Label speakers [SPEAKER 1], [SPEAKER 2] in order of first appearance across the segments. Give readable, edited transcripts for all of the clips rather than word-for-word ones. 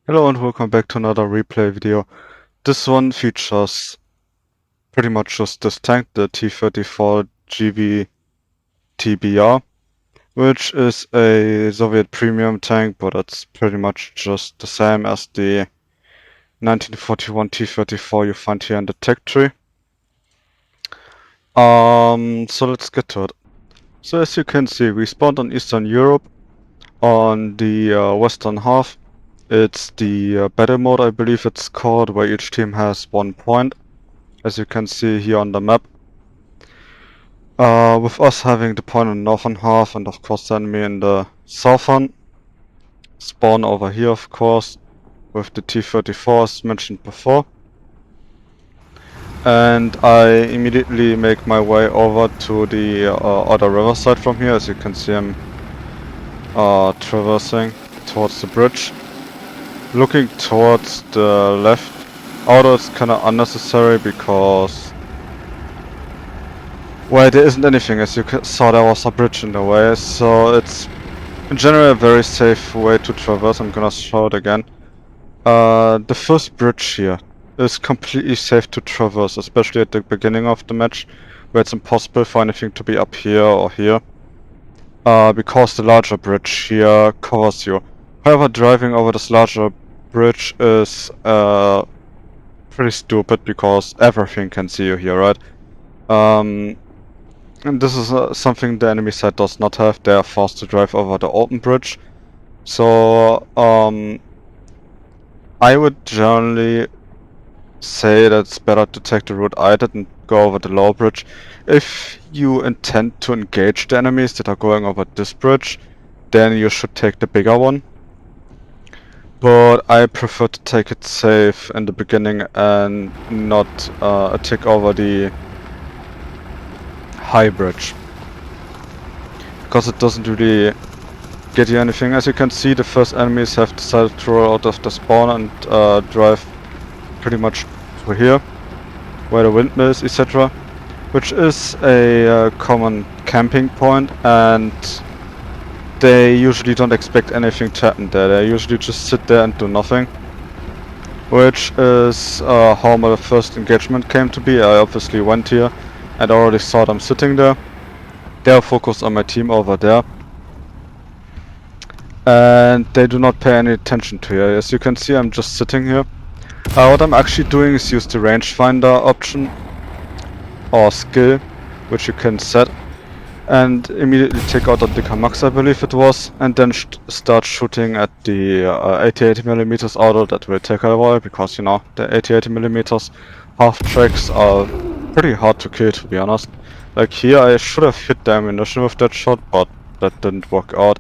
[SPEAKER 1] Hello and welcome back to another replay video. This one features pretty much just this tank, the T-34 GVTBR, which is a Soviet premium tank, but it's pretty much just the same as the 1941 T-34 you find here in the tech tree. So let's get to it. So as you can see, we spawned on Eastern Europe on the western half. It's the battle mode, I believe it's called, where each team has 1 point, as you can see here on the map. With us having the point in the northern half and of course the enemy in the southern. Spawn over here, of course, with the T-34 as mentioned before. And I immediately make my way over to the other riverside from here. As you can see, I'm traversing towards the bridge. Looking towards the left, although it's kinda unnecessary because, well, there isn't anything. As you saw, there was a bridge in the way, so it's in general a very safe way to traverse. I'm gonna show it again. The first bridge here is completely safe to traverse, especially at the beginning of the match, where it's impossible for anything to be up here or here, because the larger bridge here covers you. However, driving over this larger bridge is pretty stupid because everything can see you here, right? And this is something the enemy side does not have. They are forced to drive over the open bridge. So, I would generally say that it's better to take the route I did and go over the low bridge. If you intend to engage the enemies that are going over this bridge, then you should take the bigger one. But I prefer to take it safe in the beginning and not take over the high bridge, because it doesn't really get you anything. As you can see, the first enemies have decided to roll out of the spawn and drive pretty much to here, where the windmill is, etc., which is a common camping point, and they usually don't expect anything to happen there. They usually just sit there and do nothing, which is how my first engagement came to be. I obviously went here and already saw them sitting there. They're focused on my team over there, and they do not pay any attention to you. As you can see, I'm just sitting here. What I'm actually doing is use the rangefinder option or skill, which you can set, and immediately take out the Dicker Max, I believe it was, and then start shooting at the 88mm auto. That will take a while because, you know, the 88mm half tracks are pretty hard to kill, to be honest. Like here, I should have hit the ammunition with that shot, but that didn't work out.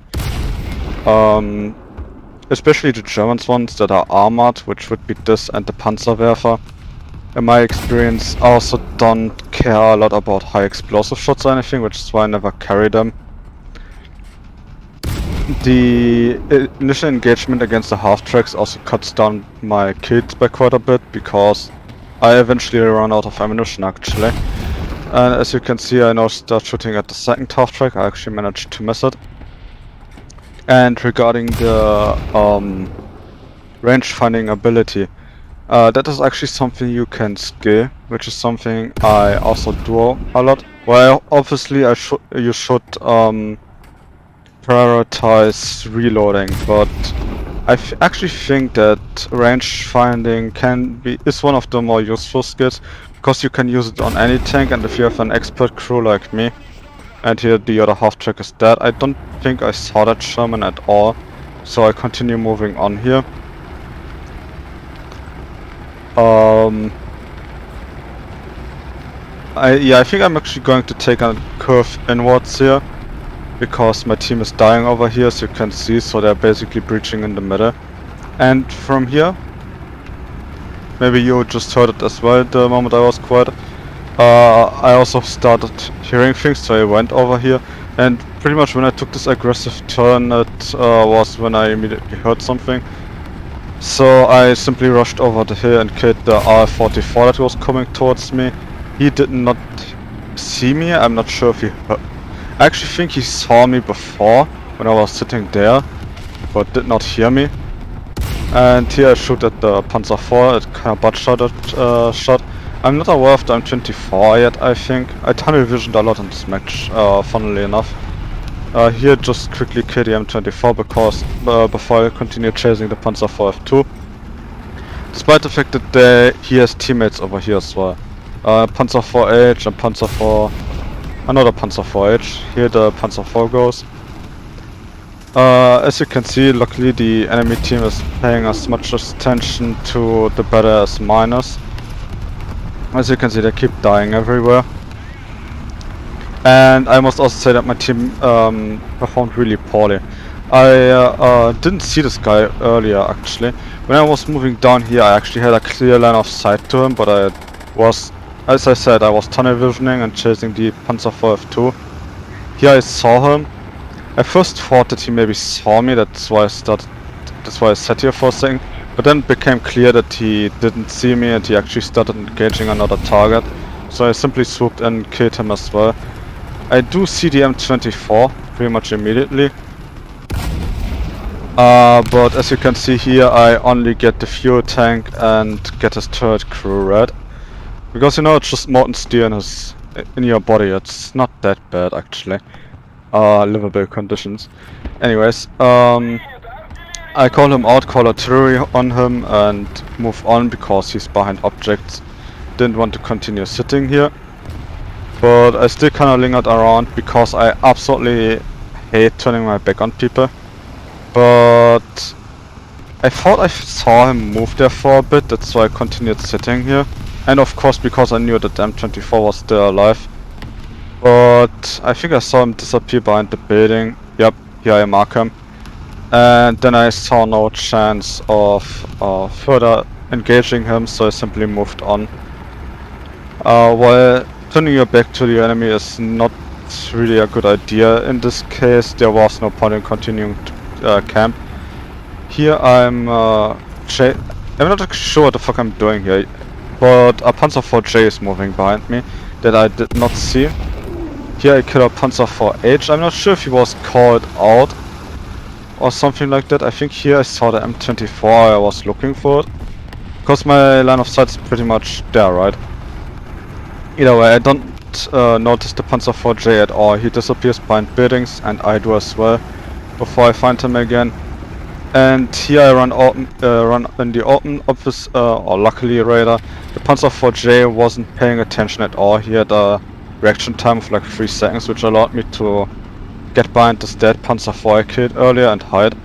[SPEAKER 1] Especially the German ones that are armored, which would be this and the Panzerwerfer. In my experience, I also don't care a lot about high explosive shots or anything, which is why I never carry them. The initial engagement against the half-tracks also cuts down my kills by quite a bit, because I eventually run out of ammunition actually. And as you can see, I now start shooting at the second half-track. I actually managed to miss it. And regarding the range finding ability, that is actually something you can skill, which is something I also do a lot. Well, obviously you should prioritize reloading, but I actually think that range finding is one of the more useful skills, because you can use it on any tank, and if you have an expert crew like me, and here the other half track is dead. I don't think I saw that Sherman at all, so I continue moving on here. I think I'm actually going to take a curve inwards here, because my team is dying over here, as you can see, so they're basically breaching in the middle. And from here, maybe you just heard it as well the moment I was quiet, I also started hearing things, so I went over here, and pretty much when I took this aggressive turn, it was when I immediately heard something. So I simply rushed over the hill and killed the R-44 that was coming towards me. He did not see me. I'm not sure if he heard. I actually think he saw me before when I was sitting there, but did not hear me. And here I shoot at the Panzer IV, it kind of butt-shotted shot. I'm not aware of the M24 yet, I think. I tunnel visioned a lot in this match, funnily enough. Here just quickly kill the M24 because before I continue chasing the Panzer IV F2. Despite the fact that he has teammates over here as well. Panzer IV-H and Panzer IV... Another Panzer IV-H. Here the Panzer IV goes. As you can see, luckily the enemy team is paying as much attention to the battle as minus. As you can see, they keep dying everywhere. And I must also say that my team performed really poorly. I didn't see this guy earlier actually. When I was moving down here I actually had a clear line of sight to him, but I was, as I said, I was tunnel visioning and chasing the Panzer IV F2. Here I saw him. I first thought that he maybe saw me, that's why I sat here for a second. But then it became clear that he didn't see me and he actually started engaging another target. So I simply swooped in and killed him as well. I do see the M24 pretty much immediately. But as you can see here, I only get the fuel tank and get his turret crew red. Because you know, it's just molten steel in your body, it's not that bad actually. Livable conditions. Anyways, I call him out, call artillery on him and move on because he's behind objects. Didn't want to continue sitting here. But I still kinda lingered around because I absolutely hate turning my back on people. But I thought I saw him move there for a bit, that's why I continued sitting here. And of course because I knew that the M24 was still alive. But I think I saw him disappear behind the building. Yep, here I mark him. And then I saw no chance of further engaging him, so I simply moved on. While turning your back to the enemy is not really a good idea in this case, there was no point in continuing to camp. Here I'm not actually sure what the fuck I'm doing here, but a Panzer IV-J is moving behind me that I did not see. Here I kill a Panzer IV-H. I'm not sure if he was called out or something like that. I think here I saw the M24, I was looking for it. Because my line of sight is pretty much there, right? Either way, I don't notice the Panzer IV-J at all. He disappears behind buildings and I do as well before I find him again. And here I run in the open office, or luckily rather, the Panzer IV-J wasn't paying attention at all. He had a reaction time of like 3 seconds, which allowed me to get behind this dead Panzer IV I killed earlier and hide.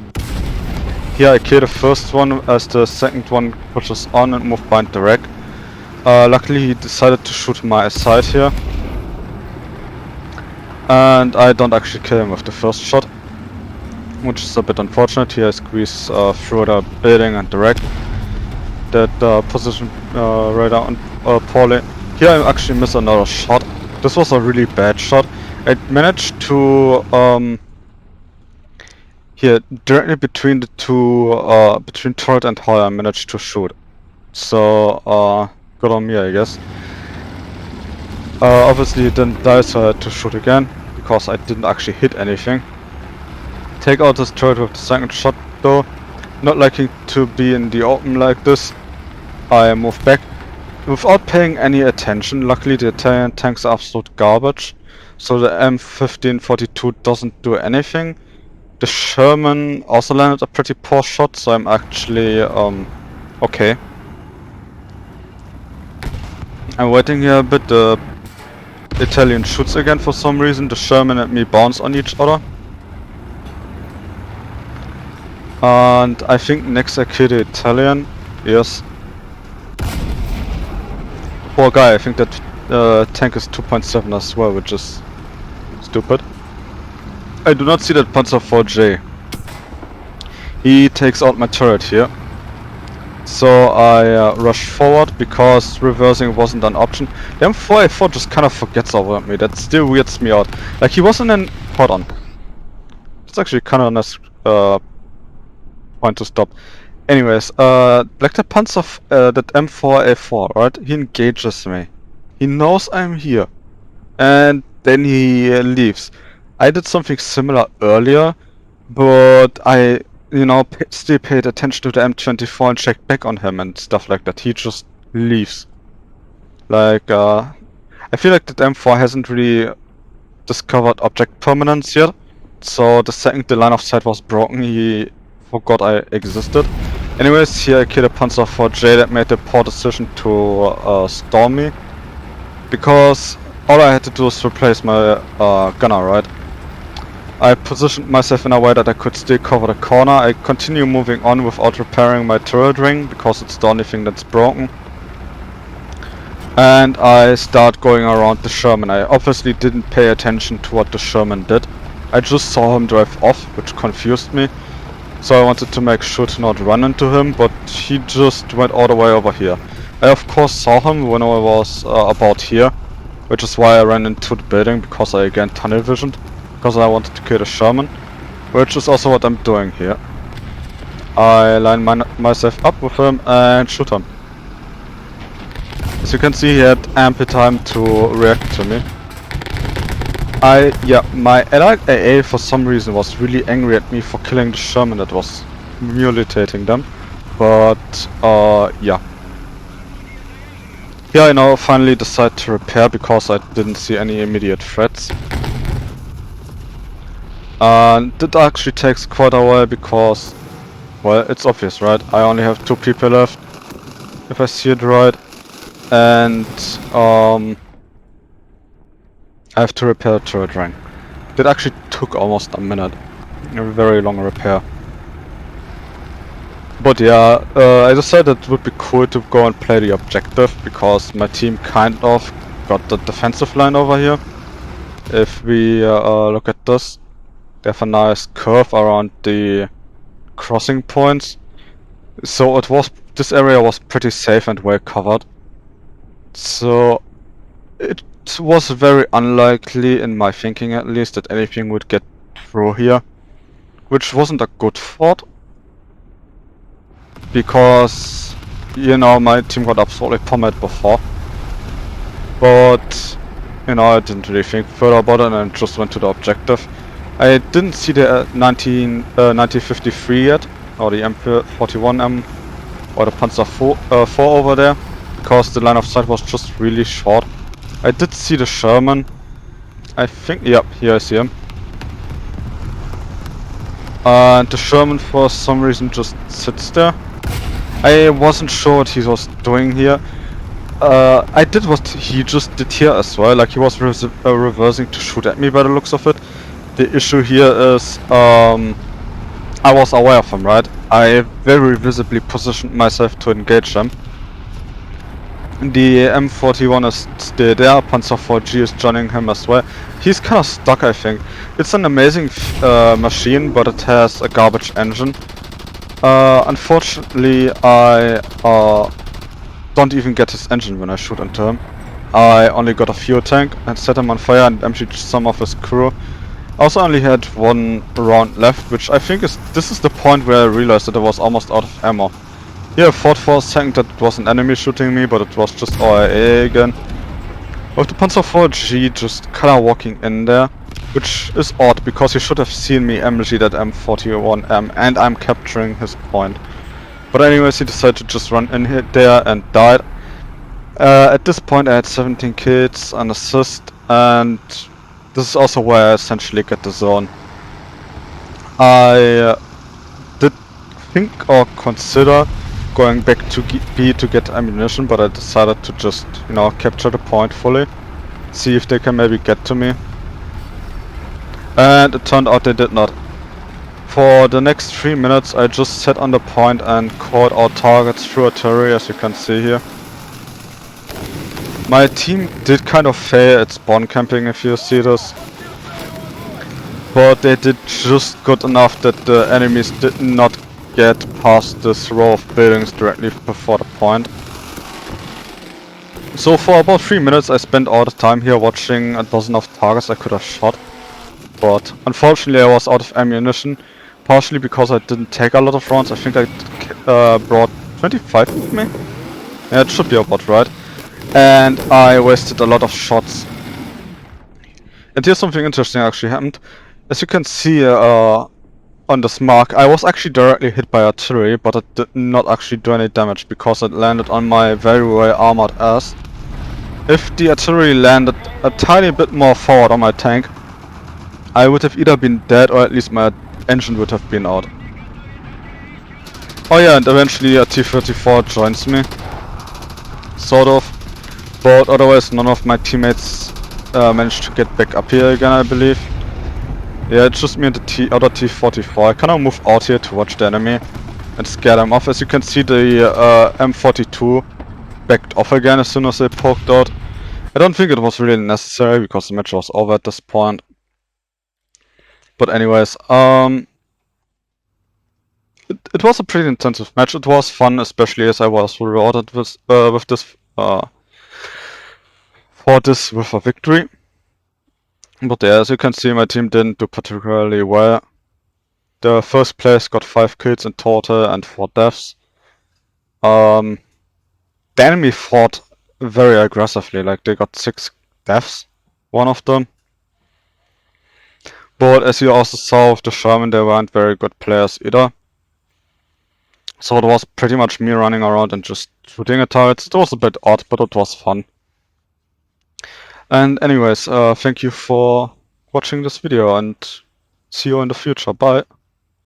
[SPEAKER 1] Here I kill the first one as the second one pushes on and move behind the wreck. Luckily he decided to shoot my side here. And I don't actually kill him with the first shot, which is a bit unfortunate. Here I squeeze through the building and the wreck. That position radar on poorly. Here I actually miss another shot. This was a really bad shot. I managed to here directly between the two between turret and hull I managed to shoot. So good on me, I guess. Obviously it didn't die, so I had to shoot again because I didn't actually hit anything. Take out this turret with the second shot though. Not liking to be in the open like this, I move back without paying any attention. Luckily the Italian tanks are absolute garbage, so the M1542 doesn't do anything. The Sherman also landed a pretty poor shot, so I'm actually okay. I'm waiting here a bit. The Italian shoots again for some reason. The Sherman and me bounce on each other. And I think next I kill the Italian. Yes. Poor guy, I think that tank is 2.7 as well, which is stupid. I do not see that Panzer IV-J. He takes out my turret here. So I rush forward because reversing wasn't an option. The M4A4 just kind of forgets about me, that still weirds me out. Like he wasn't in... Hold on. It's actually kind of a nice point to stop. Anyways, like the Panzer, that M4A4, right? He engages me. He knows I'm here. And then he leaves. I did something similar earlier, but I you know, still paid attention to the M24 and checked back on him and stuff like that. He just leaves. Like, I feel like that M4 hasn't really discovered object permanence yet. So the second the line of sight was broken, he forgot I existed. Anyways, here I killed a Panzer IV-J that made the poor decision to storm me. Because all I had to do was replace my gunner, right? I positioned myself in a way that I could still cover the corner. I continue moving on without repairing my turret ring, because it's the only thing that's broken. And I start going around the Sherman. I obviously didn't pay attention to what the Sherman did. I just saw him drive off, which confused me. So I wanted to make sure to not run into him, but he just went all the way over here. I of course saw him when I was about here, which is why I ran into the building, because I again tunnel visioned, because I wanted to kill the Sherman, which is also what I'm doing here. I line myself up with him and shoot him. As you can see, he had ample time to react to me. My allied AA for some reason was really angry at me for killing the Sherman that was mutilating them. But, yeah. Here I now finally decide to repair because I didn't see any immediate threats. And that actually takes quite a while because, well, it's obvious, right? I only have 2 people left, if I see it right. And, I have to repair the turret ring. That actually took almost a minute. A very long repair. But yeah, I decided it would be cool to go and play the objective, because my team kind of got the defensive line over here. If we look at this, they have a nice curve around the crossing points. So this area was pretty safe and well covered. So it was very unlikely, in my thinking at least, that anything would get through here. Which wasn't a good thought. Because, you know, my team got absolutely pummeled before. But, you know, I didn't really think further about it and I just went to the objective. I didn't see the 1953 yet, or the M41M, or the Panzer IV over there, because the line of sight was just really short. I did see the Sherman. I think, yep, here I see him. And the Sherman for some reason just sits there. I wasn't sure what he was doing here. I did what he just did here as well, like he was reversing to shoot at me by the looks of it. The issue here is, I was aware of him, right? I very visibly positioned myself to engage him. The M41 is still there, Panzer IV-G is joining him as well. He's kind of stuck, I think. It's an amazing machine, but it has a garbage engine. Unfortunately, I don't even get his engine when I shoot into him. I only got a fuel tank and set him on fire and emptied some of his crew. I also only had 1 round left, which I think this is the point where I realized that I was almost out of ammo. Yeah, I thought for a second that it was an enemy shooting me, but it was just OIA again. With the Panzer IV-G just kinda walking in there, which is odd because he should have seen me MG that M41M and I'm capturing his point. But anyways, he decided to just run in there and died. At this point I had 17 kills, an assist, and this is also where I essentially get the zone. I did think or consider going back to B to get ammunition, but I decided to just, you know, capture the point fully. See if they can maybe get to me. And it turned out they did not. For the next 3 minutes I just sat on the point and called out targets through artillery, as you can see here. My team did kind of fail at spawn camping, if you see this. But they did just good enough that the enemies did not get past this row of buildings directly before the point. So for about 3 minutes I spent all the time here watching a dozen of targets I could have shot. But unfortunately I was out of ammunition, partially because I didn't take a lot of rounds. I think I brought 25 with me. Yeah, it should be about right. And I wasted a lot of shots. And here's something interesting actually happened. As you can see, on this mark, I was actually directly hit by artillery, but it did not actually do any damage because it landed on my very well armored ass. If the artillery landed a tiny bit more forward on my tank, I would have either been dead or at least my engine would have been out. Oh yeah, and eventually a T-34 joins me. Sort of. But otherwise none of my teammates managed to get back up here again, I believe. Yeah, it's just me and the other T-34. I kinda moved out here to watch the enemy and scare them off. As you can see, the M42 backed off again as soon as they poked out. I don't think it was really necessary because the match was over at this point. But anyways, it was a pretty intensive match. It was fun, especially as I was rewarded with this with a victory. But yeah, as you can see, my team didn't do particularly well. The first place got 5 kills in total and 4 deaths. The enemy fought very aggressively, like they got 6 deaths, one of them. But as you also saw with the Sherman, they weren't very good players either. So it was pretty much me running around and just shooting at targets. It was a bit odd, but it was fun. And anyways, thank you for watching this video and see you in the future. Bye.